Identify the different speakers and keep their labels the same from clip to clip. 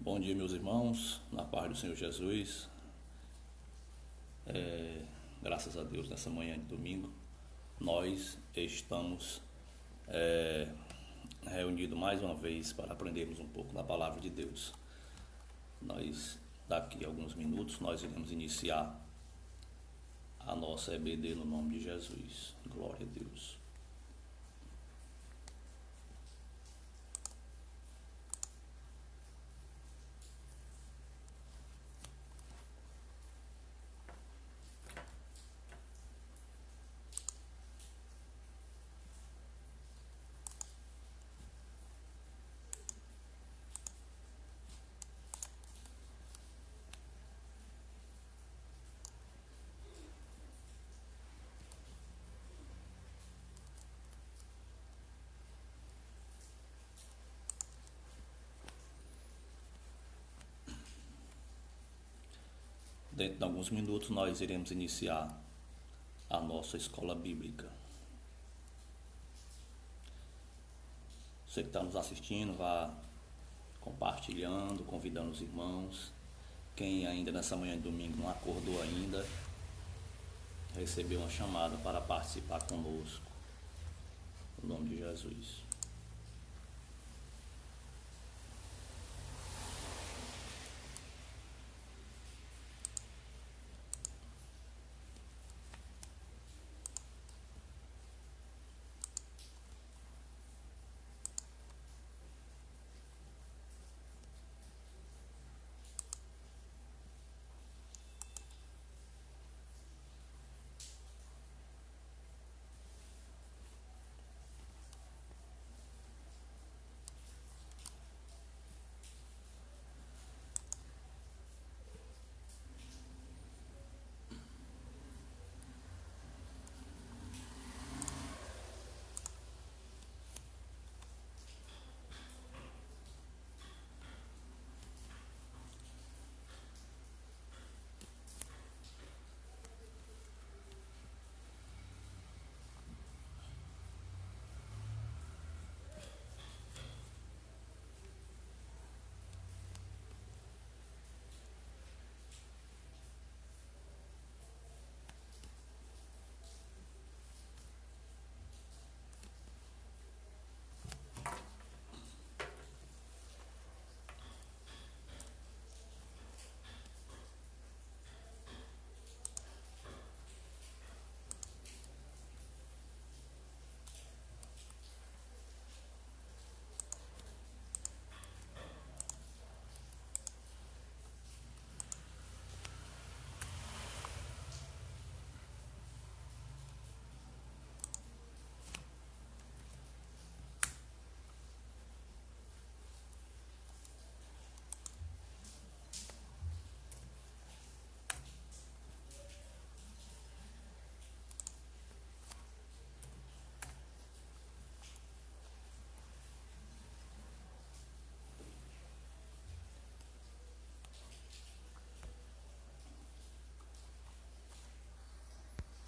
Speaker 1: Bom dia, meus irmãos, na paz do Senhor Jesus. Graças a Deus, nessa manhã de domingo, nós estamos reunidos mais uma vez para aprendermos um pouco da palavra de Deus. Daqui a alguns minutos, nós iremos iniciar a nossa EBD no nome de Jesus. Glória a Deus. Dentro de alguns minutos, nós iremos iniciar a nossa escola bíblica. Você que está nos assistindo, vá compartilhando, convidando os irmãos. Quem ainda nessa manhã de domingo não acordou ainda, recebeu uma chamada para participar conosco. Em nome de Jesus.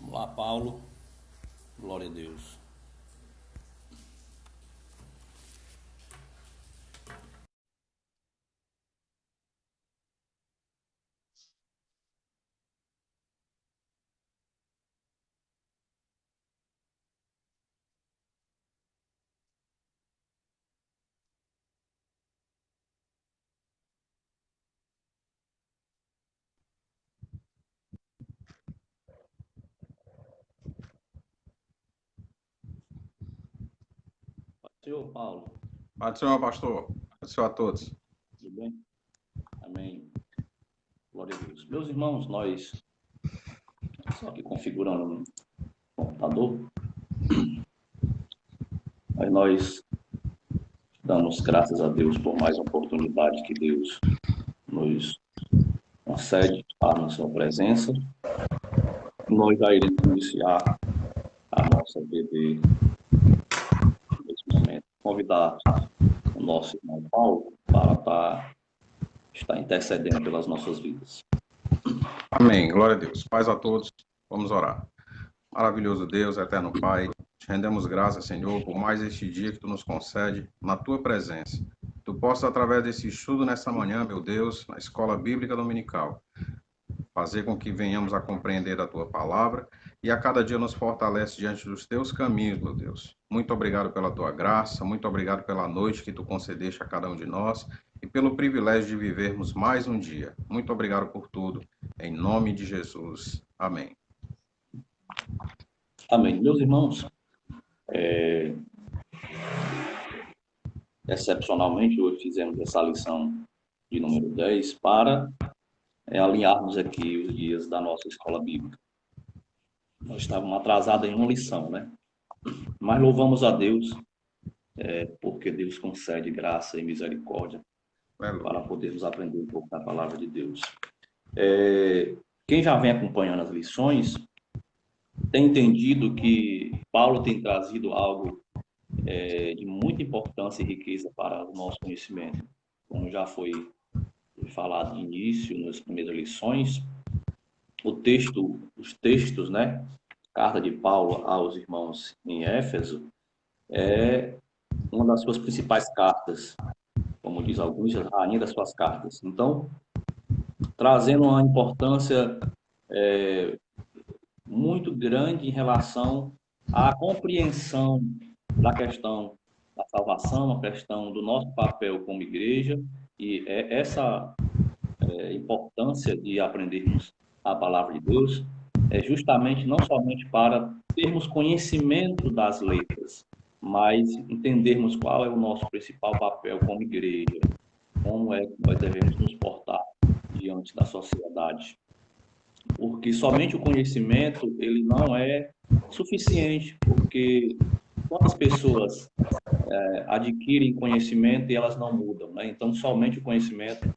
Speaker 1: Vamos lá, Paulo. Glória a Deus. Senhor Paulo,
Speaker 2: Pai do Senhor, pastor. Pai do Senhor a todos.
Speaker 1: tudo bem? Amém. Glória a Deus. Meus irmãos, nós, só aqui configurando o computador, mas nós damos graças a Deus por mais uma oportunidade que Deus nos concede estar na sua presença. Nós já iremos iniciar a nossa BD nesse momento. Convidar o nosso irmão Paulo para estar intercedendo pelas nossas vidas.
Speaker 2: Amém. Glória a Deus. Paz a todos. Vamos orar. Maravilhoso Deus, eterno Pai, te rendemos graças, Senhor, por mais este dia que Tu nos concede na Tua presença. Tu Tu possas, através desse estudo nessa manhã, meu Deus, na Escola Bíblica Dominical, fazer com que venhamos a compreender a Tua palavra e a cada dia nos fortalece diante dos Teus caminhos, meu Deus. Muito obrigado pela Tua graça, muito obrigado pela noite que Tu concedeste a cada um de nós e pelo privilégio de vivermos mais um dia. Muito obrigado por tudo, em nome de Jesus. Amém.
Speaker 1: Amém. Meus irmãos, excepcionalmente, hoje fizemos essa lição de número 10 para alinharmos aqui os dias da nossa escola bíblica. Nós estávamos atrasados em uma lição, né? Mas louvamos a Deus, porque Deus concede graça e misericórdia para podermos aprender um pouco da palavra de Deus. Quem já vem acompanhando as lições tem entendido que Paulo tem trazido algo de muita importância e riqueza para o nosso conhecimento. Como já foi falado de início, nas primeiras lições, os textos, né? Carta de Paulo aos irmãos em Éfeso é uma das suas principais cartas, como diz alguns, a rainha das suas cartas. Então, trazendo uma importância muito grande em relação à compreensão da questão da salvação, a questão do nosso papel como igreja, e essa importância de aprendermos a palavra de Deus é justamente não somente para termos conhecimento das letras, mas entendermos qual é o nosso principal papel como igreja, como é que nós devemos nos portar diante da sociedade. Porque somente o conhecimento, ele não é suficiente, porque quantas pessoas adquirem conhecimento e elas não mudam, né? Então, somente o conhecimento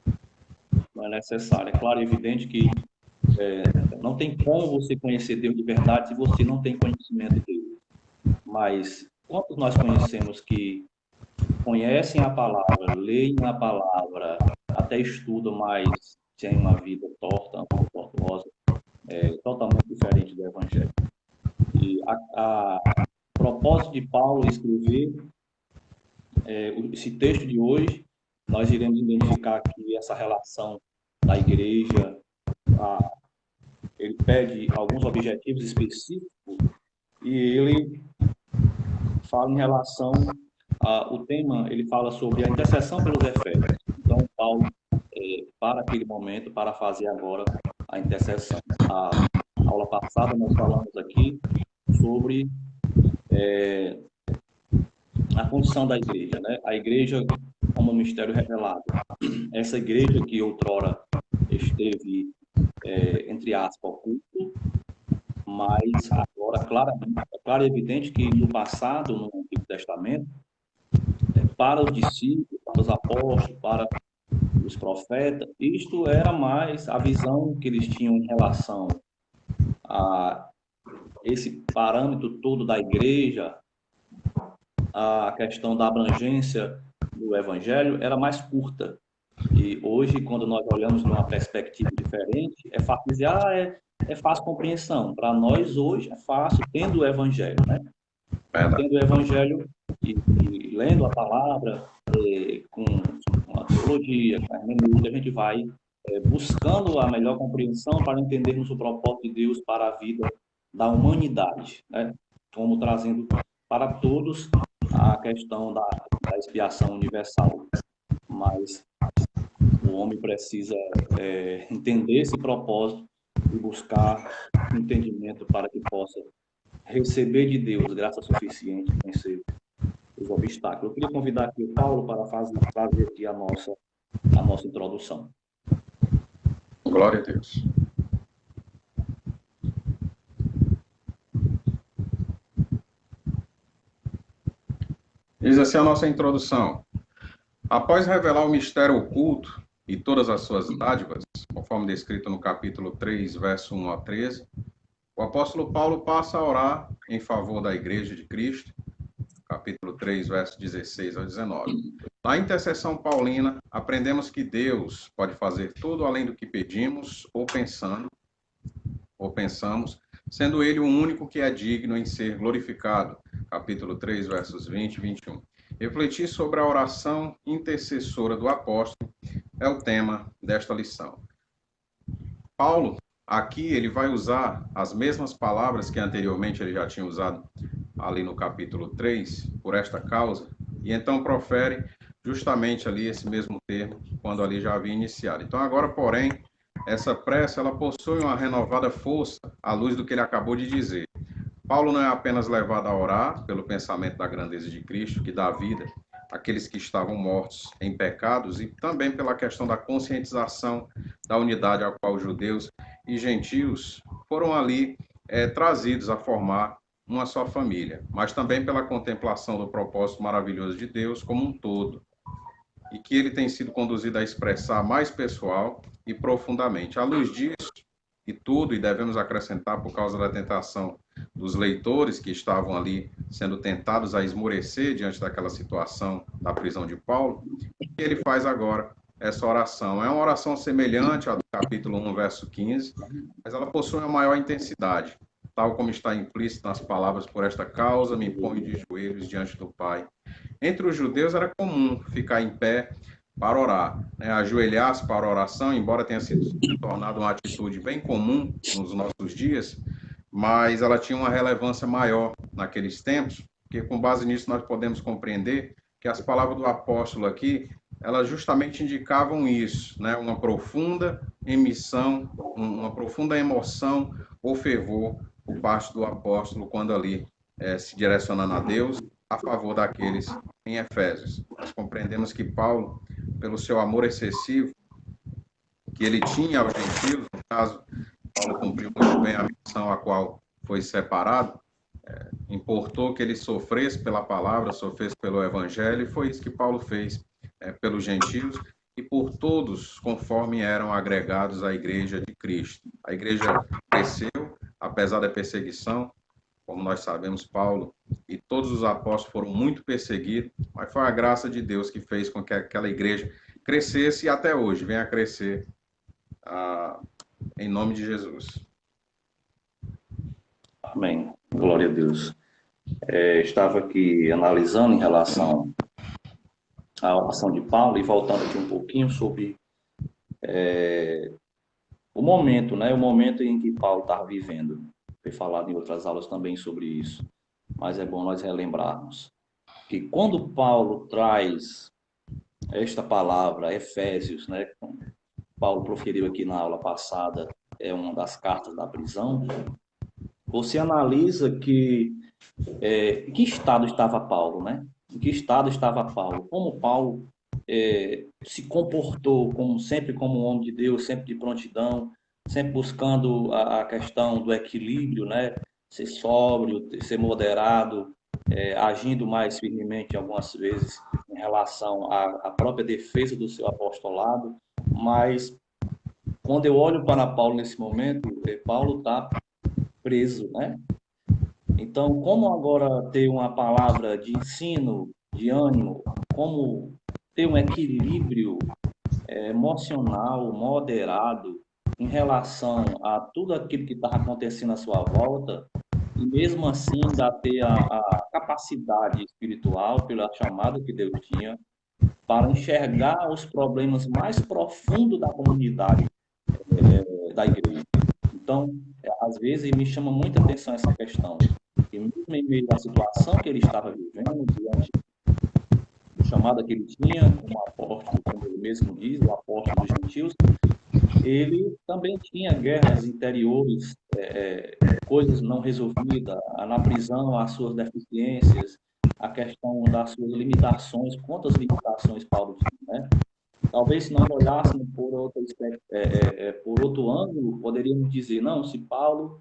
Speaker 1: não é necessário. É claro e evidente que não tem como você conhecer Deus de verdade se você não tem conhecimento dele. Mas quantos nós conhecemos que conhecem a palavra, leem a palavra, até estudam, mas têm uma vida torta, tortuosa, totalmente diferente do Evangelho. E a propósito de Paulo escrever esse texto de hoje, nós iremos identificar aqui essa relação da igreja. Ele pede alguns objetivos específicos e ele fala em relação o tema, ele fala sobre a intercessão pelos Efésios. Então, Paulo, para aquele momento, para fazer agora a intercessão. A aula passada nós falamos aqui sobre a condição da igreja, né? A igreja como um mistério revelado. Essa igreja que outrora esteve, entre aspas, oculto, mas agora claro e evidente que no passado, no Antigo Testamento, para os discípulos, para os apóstolos, para os profetas, isto era mais a visão que eles tinham em relação a esse parâmetro todo da igreja, a questão da abrangência do evangelho era mais curta. E hoje, quando nós olhamos numa perspectiva diferente, é fácil dizer, é fácil compreensão. Para nós, hoje, é fácil, tendo o evangelho, né? Tendo o evangelho e lendo a palavra, com a teologia, com a hermenêutica, a gente vai buscando a melhor compreensão para entendermos o propósito de Deus para a vida da humanidade, né? Como trazendo para todos a questão da expiação universal. Mas o homem precisa entender esse propósito e buscar entendimento para que possa receber de Deus graça suficiente e vencer os obstáculos. Eu queria convidar aqui o Paulo para fazer aqui a nossa introdução.
Speaker 2: Glória a Deus. Diz assim a nossa introdução. Após revelar o mistério oculto e todas as suas dádivas, conforme descrito no capítulo 3, verso 1 a 13, o apóstolo Paulo passa a orar em favor da Igreja de Cristo, capítulo 3, verso 16 a 19. Na intercessão paulina, aprendemos que Deus pode fazer tudo além do que pedimos ou pensamos, sendo Ele o único que é digno em ser glorificado, capítulo 3, versos 20 e 21. Refletir sobre a oração intercessora do apóstolo é o tema desta lição. Paulo, aqui, ele vai usar as mesmas palavras que anteriormente ele já tinha usado ali no capítulo 3, por esta causa, e então profere justamente ali esse mesmo termo, quando ali já havia iniciado. Então agora, porém, essa prece, ela possui uma renovada força à luz do que ele acabou de dizer. Paulo não é apenas levado a orar pelo pensamento da grandeza de Cristo, que dá vida àqueles que estavam mortos em pecados, e também pela questão da conscientização da unidade a qual judeus e gentios foram ali trazidos a formar uma só família, mas também pela contemplação do propósito maravilhoso de Deus como um todo, e que ele tem sido conduzido a expressar mais pessoal e profundamente. À luz disso, e tudo, e devemos acrescentar por causa da tentação dos leitores que estavam ali sendo tentados a esmorecer diante daquela situação da prisão de Paulo, e ele faz agora essa oração. É uma oração semelhante à do capítulo 1, verso 15, mas ela possui uma maior intensidade, tal como está implícito nas palavras: por esta causa me ponho de joelhos diante do Pai. Entre os judeus era comum ficar em pé para orar, né? Ajoelhar-se para a oração, embora tenha sido tornado uma atitude bem comum nos nossos dias, mas ela tinha uma relevância maior naqueles tempos, porque com base nisso nós podemos compreender que as palavras do apóstolo aqui, elas justamente indicavam isso, né? Uma profunda emissão, uma profunda emoção ou fervor por parte do apóstolo quando ali se direcionando a Deus a favor daqueles em Efésios. Nós compreendemos que Paulo, pelo seu amor excessivo que ele tinha aos gentios, no caso, Paulo cumpriu muito bem a missão a qual foi separado, importou que ele sofresse pela palavra, sofresse pelo evangelho, e foi isso que Paulo fez pelos gentios e por todos conforme eram agregados à igreja de Cristo. A igreja cresceu, apesar da perseguição. Como nós sabemos, Paulo e todos os apóstolos foram muito perseguidos, mas foi a graça de Deus que fez com que aquela igreja crescesse e até hoje venha a crescer em nome de Jesus.
Speaker 1: Amém. Glória a Deus. Estava aqui analisando em relação à oração de Paulo e voltando aqui um pouquinho sobre o momento, né? O momento em que Paulo estava vivendo. Foi falado em outras aulas também sobre isso, mas é bom nós relembrarmos que quando Paulo traz esta palavra, Efésios, né? Paulo proferiu aqui na aula passada, é uma das cartas da prisão. Você analisa em que estado estava Paulo, né? Em que estado estava Paulo? Como Paulo se comportou sempre como um homem de Deus, sempre de prontidão, sempre buscando a questão do equilíbrio, né? Ser sóbrio, ser moderado, agindo mais firmemente algumas vezes em relação à própria defesa do seu apostolado. Mas quando eu olho para Paulo nesse momento, Paulo está preso, né? Então, como agora ter uma palavra de ensino, de ânimo, como ter um equilíbrio emocional, moderado, em relação a tudo aquilo que estava acontecendo à sua volta, e mesmo assim ainda ter a capacidade espiritual, pela chamada que Deus tinha, para enxergar os problemas mais profundos da comunidade da igreja. Então, às vezes, me chama muita atenção essa questão. E mesmo em meio à situação que ele estava vivendo, diante do chamado que ele tinha, como apóstolo, como ele mesmo diz, o apóstolo dos gentios, ele também tinha guerras interiores, coisas não resolvidas, na prisão, as suas deficiências, a questão das suas limitações, quantas limitações Paulo tinha, né? Talvez se nós olhássemos por outro ângulo, poderíamos dizer, não, se Paulo,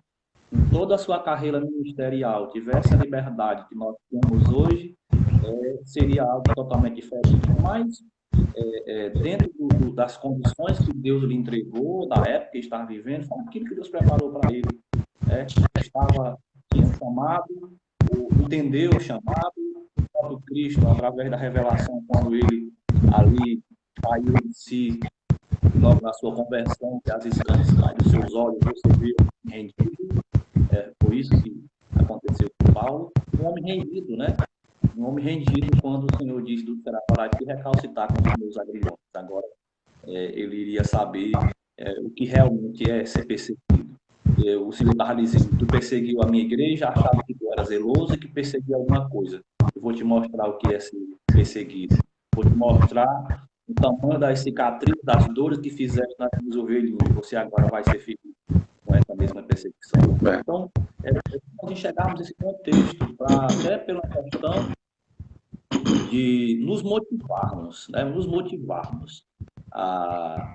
Speaker 1: em toda a sua carreira ministerial, tivesse a liberdade que nós temos hoje, seria algo totalmente diferente. Mas, dentro das condições que Deus lhe entregou, da época que estava vivendo, foi aquilo que Deus preparou para ele. Tinha um chamado, entendeu o chamado, o próprio Cristo, através da revelação, quando ele ali caiu em si, logo na sua conversão, que as escamas caem dos seus olhos, você viu rendido. Foi isso que aconteceu com Paulo, um homem rendido, né? um homem rendido quando o Senhor disse do será para ti recalcitar com os meus agrilhões. Agora, ele iria saber o que realmente é ser perseguido. O Senhor estava dizendo, tu perseguiu a minha igreja, achava que tu era zeloso e que perseguia alguma coisa. Eu vou te mostrar o que é ser perseguido. Vou te mostrar o tamanho das cicatrizes, das dores que fizeste nas minhas ovelhinhas. Você agora vai ser ferido com essa mesma perseguição. Então, nós enxergarmos esse contexto, até pela questão de nos motivarmos, né? Nos motivarmos a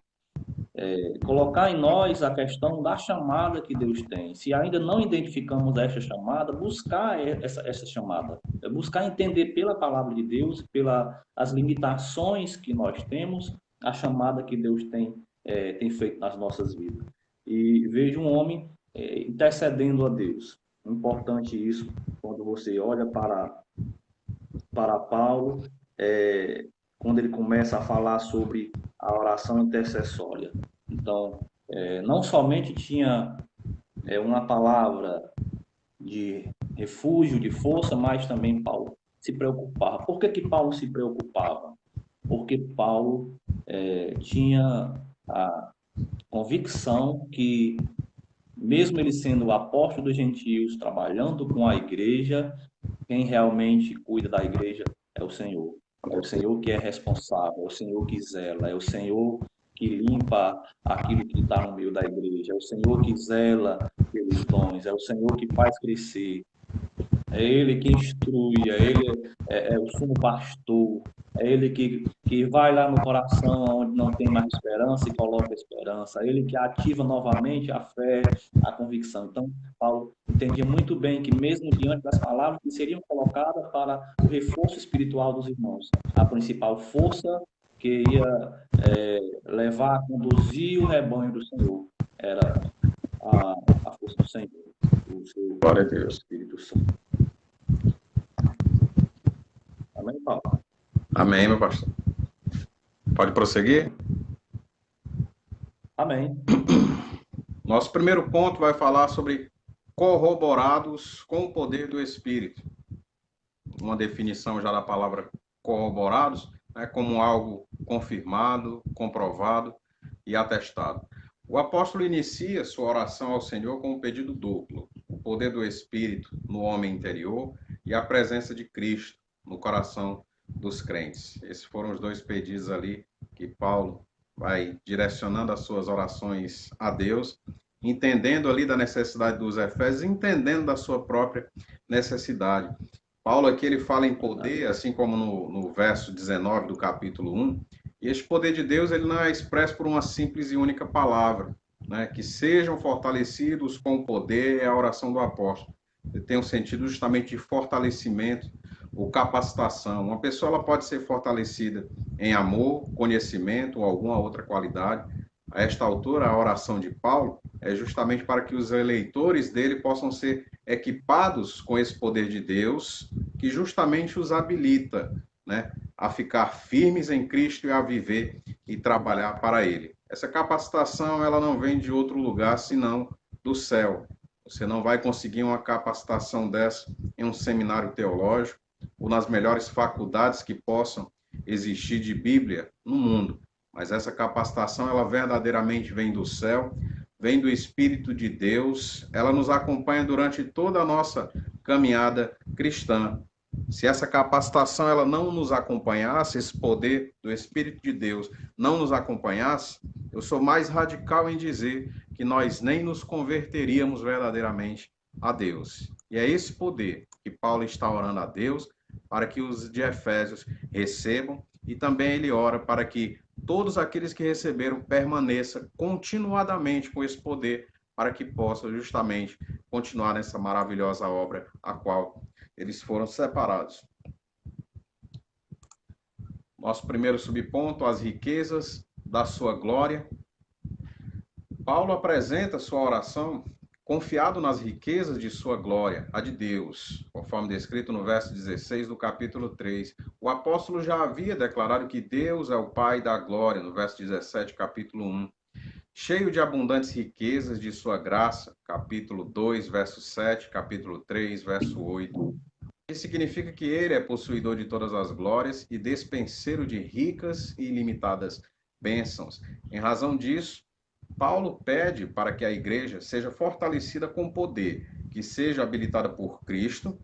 Speaker 1: colocar em nós a questão da chamada que Deus tem. Se ainda não identificamos essa chamada, buscar essa chamada. Buscar entender pela palavra de Deus, pelas limitações que nós temos, a chamada que Deus tem feito nas nossas vidas. E vejo um homem intercedendo a Deus. Importante isso, quando você olha para Paulo, quando ele começa a falar sobre a oração intercessória. Então, não somente tinha uma palavra de refúgio, de força, mas também Paulo se preocupava. Por que Paulo se preocupava? Porque Paulo tinha a convicção que, mesmo ele sendo o apóstolo dos gentios, trabalhando com a igreja, quem realmente cuida da igreja é o Senhor. É o Senhor que é responsável, é o Senhor que zela, é o Senhor que limpa aquilo que está no meio da igreja, é o Senhor que zela pelos dons, é o Senhor que faz crescer, é Ele que instrui, é Ele é o sumo pastor, é Ele que vai lá no coração onde não tem mais esperança e coloca esperança, é Ele que ativa novamente a fé, a convicção. Então, Paulo entendia muito bem que mesmo diante das palavras que seriam colocadas para o reforço espiritual dos irmãos, a principal força que ia levar a conduzir o rebanho do Senhor era a força do Senhor, o seu
Speaker 2: Glória a Deus.
Speaker 1: Espírito Santo. Amém, Paulo?
Speaker 2: Amém, meu pastor. Pode prosseguir?
Speaker 1: Amém.
Speaker 2: Nosso primeiro ponto vai falar sobre corroborados com o poder do Espírito. Uma definição já da palavra corroborados, como algo confirmado, comprovado e atestado. O apóstolo inicia sua oração ao Senhor com um pedido duplo: o poder do Espírito no homem interior e a presença de Cristo no coração dos crentes. Esses foram os dois pedidos ali que Paulo vai direcionando as suas orações a Deus, entendendo ali da necessidade dos Efésios, entendendo da sua própria necessidade. Paulo aqui ele fala em poder, assim como no verso 19 do capítulo 1, e este poder de Deus ele não é expresso por uma simples e única palavra, né? Que sejam fortalecidos com o poder, é a oração do apóstolo. Ele tem um sentido justamente de fortalecimento ou capacitação. Uma pessoa ela pode ser fortalecida em amor, conhecimento ou alguma outra qualidade. A esta altura, a oração de Paulo é justamente para que os eleitores dele possam ser equipados com esse poder de Deus, que justamente os habilita, né, a ficar firmes em Cristo e a viver e trabalhar para Ele. Essa capacitação ela não vem de outro lugar senão do céu. Você não vai conseguir uma capacitação dessa em um seminário teológico ou nas melhores faculdades que possam existir de Bíblia no mundo. Mas essa capacitação, ela verdadeiramente vem do céu, vem do Espírito de Deus, ela nos acompanha durante toda a nossa caminhada cristã. Se essa capacitação ela não nos acompanhasse, esse poder do Espírito de Deus não nos acompanhasse, eu sou mais radical em dizer que nós nem nos converteríamos verdadeiramente a Deus. E é esse poder que Paulo está orando a Deus para que os de Efésios recebam, e também ele ora para que todos aqueles que receberam permaneçam continuadamente com esse poder, para que possam justamente continuar nessa maravilhosa obra a qual eles foram separados. Nosso primeiro subponto, as riquezas da sua glória. Paulo apresenta sua oração confiado nas riquezas de sua glória, a de Deus, conforme descrito no verso 16 do capítulo 3. O apóstolo já havia declarado que Deus é o Pai da glória, no verso 17, capítulo 1. Cheio de abundantes riquezas de sua graça, capítulo 2, verso 7, capítulo 3, verso 8. Isso significa que ele é possuidor de todas as glórias e despenseiro de ricas e ilimitadas bênçãos. Em razão disso, Paulo pede para que a igreja seja fortalecida com poder, que seja habilitada por Cristo,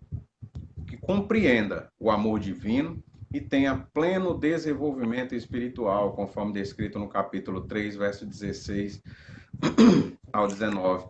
Speaker 2: que compreenda o amor divino e tenha pleno desenvolvimento espiritual, conforme descrito no capítulo 3, verso 16 ao 19.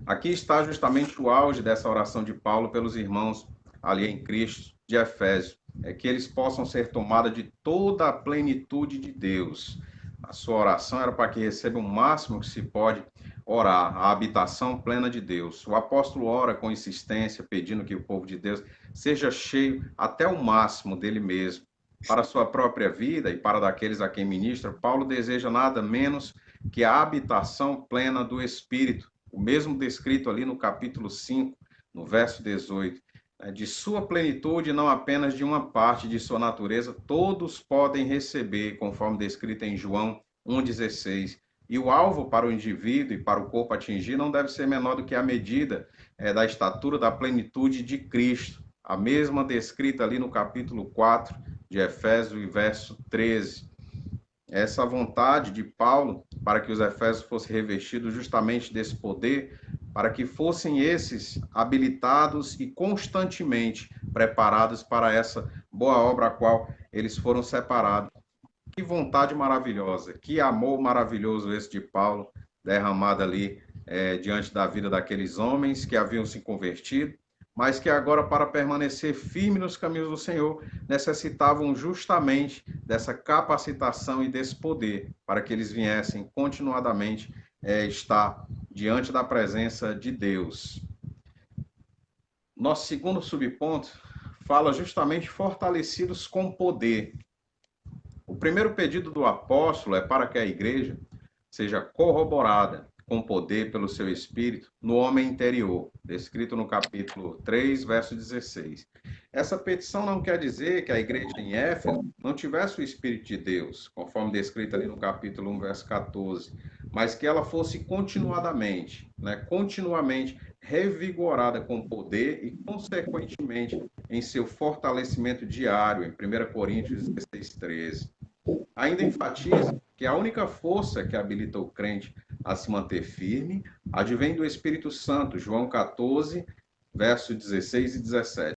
Speaker 2: Aqui está justamente o auge dessa oração de Paulo pelos irmãos ali em Cristo de Efésio, é que eles possam ser tomados de toda a plenitude de Deus. A sua oração era para que recebam o máximo que se pode orar, a habitação plena de Deus. O apóstolo ora com insistência, pedindo que o povo de Deus seja cheio até o máximo dele mesmo. Para a sua própria vida e para daqueles a quem ministra, Paulo deseja nada menos que a habitação plena do Espírito, o mesmo descrito ali no capítulo 5, no verso 18. De sua plenitude, não apenas de uma parte de sua natureza, todos podem receber, conforme descrito em João 1,16. E o alvo para o indivíduo e para o corpo atingir não deve ser menor do que a medida da estatura da plenitude de Cristo, a mesma descrita ali no capítulo 4 de Efésios, verso 13. Essa vontade de Paulo para que os efésios fossem revestidos justamente desse poder, para que fossem esses habilitados e constantemente preparados para essa boa obra a qual eles foram separados. Que vontade maravilhosa, que amor maravilhoso esse de Paulo, derramado ali diante da vida daqueles homens que haviam se convertido, mas que agora, para permanecer firme nos caminhos do Senhor, necessitavam justamente dessa capacitação e desse poder, para que eles viessem continuadamente estar diante da presença de Deus. Nosso segundo subponto fala justamente fortalecidos com poder. O primeiro pedido do apóstolo é para que a igreja seja corroborada com poder pelo seu espírito no homem interior, descrito no capítulo 3, verso 16. Essa petição não quer dizer que a igreja em Éfeso não tivesse o Espírito de Deus, conforme descrito ali no capítulo 1, verso 14, mas que ela fosse continuadamente revigorada com poder e, consequentemente, em seu fortalecimento diário, em 1 Coríntios 16, 13. Ainda enfatiza que a única força que habilita o crente a se manter firme advém do Espírito Santo, João 14, versos 16 e 17.